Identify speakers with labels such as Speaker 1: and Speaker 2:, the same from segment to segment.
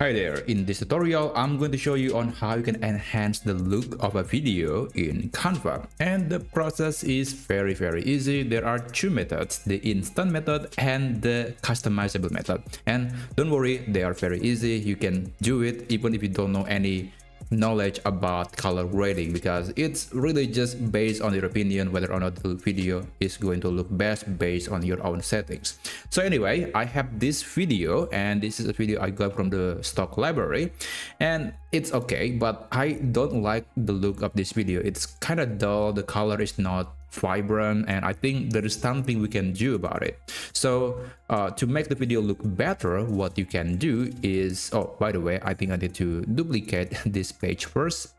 Speaker 1: Hi there, in this tutorial I'm going to show you on how you can enhance the look of a video in Canva, and the process is very easy. There are two methods, the instant method and the customizable method, and don't worry, they are very easy. You can do it even if you don't know any knowledge about color grading, because it's really just based on your opinion whether or not the video is going to look best based on your own settings. So anyway, I have this video, and this is a video I got from the stock library, and it's okay, but I don't like the look of this video. It's kind of dull, the color is not vibrant, and I think there is something we can do about it. So to make the video look better, what you can do is, oh, by the way, I think I need to duplicate this page first.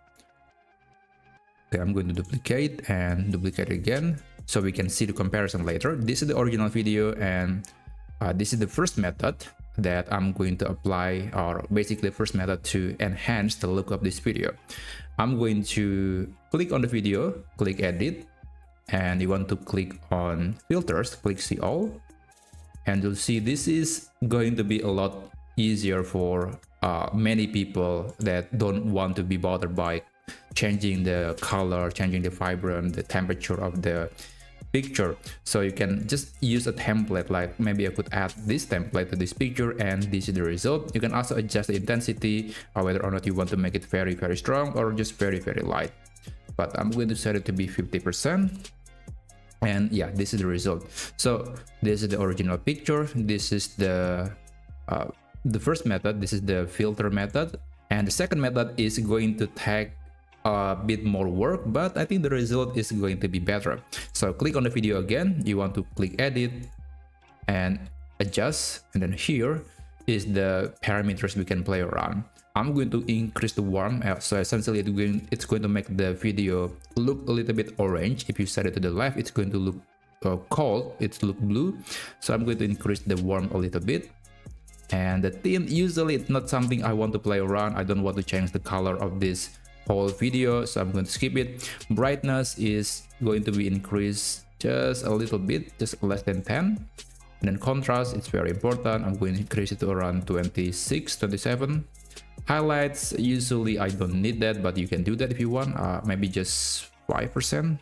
Speaker 1: Okay, I'm going to duplicate and duplicate again so we can see the comparison later. This is the original video, and this is the first method that I'm going to apply, or basically the first method to enhance the look of this video. I'm going to click on the video, click edit, and you want to click on filters, click see all, and you'll see this is going to be a lot easier for many people that don't want to be bothered by changing the color, changing the vibrant, the temperature of the picture. So you can just use a template, like maybe I could add this template to this picture, and this is the result. You can also adjust the intensity, or whether or not you want to make it very strong or just very light. But I'm going to set it to be 50%, and yeah, this is the result. So this is the original picture, this is the first method, this is the filter method, and the second method is going to take a bit more work, but I think the result is going to be better. So click on the video again, you want to click edit and adjust, and then here is the parameters we can play around. I'm going to increase the warmth, so essentially it's going to make the video look a little bit orange. If you set it to the left, it's going to look cold, it's look blue. So I'm going to increase the warmth a little bit. And the theme, usually it's not something I want to play around. I don't want to change the color of this whole video, so I'm going to skip it. Brightness is going to be increased just a little bit, just less than 10. And then contrast, it's very important. I'm going to increase it to around 26, 27. Highlights, usually I don't need that, but you can do that if you want. Maybe just 5%.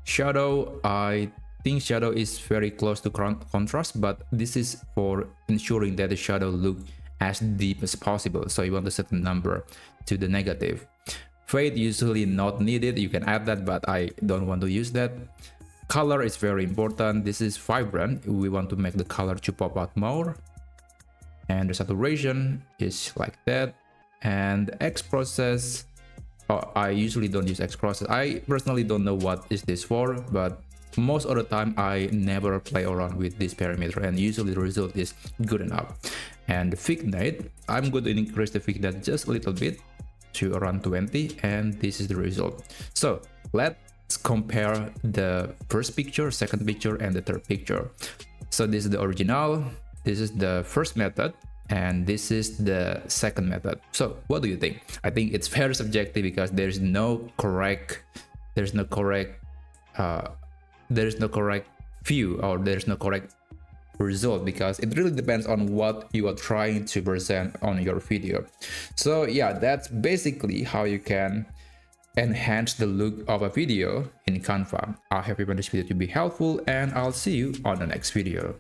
Speaker 1: Shadow, I think shadow is very close to contrast, but this is for ensuring that the shadow look as deep as possible, so you want to set the number to the negative. Fade, usually not needed, you can add that, but I don't want to use that. Color is very important. This is vibrant, we want to make the color to pop out more. And the saturation is like that. And X process, I usually don't use X process. I personally don't know what is this for, but most of the time I never play around with this parameter, and usually the result is good enough. And the thickness, I'm going to increase the thickness just a little bit to around 20, and this is the result. So let's compare the first picture, second picture, and the third picture. So this is the original, this is the first method, and this is the second method. So what do you think? I think it's very subjective, because there's no correct view, or there's no correct result, because it really depends on what you are trying to present on your video. So yeah, that's basically how you can enhance the look of a video in Canva. I hope you found this video to be helpful, and I'll see you on the next video.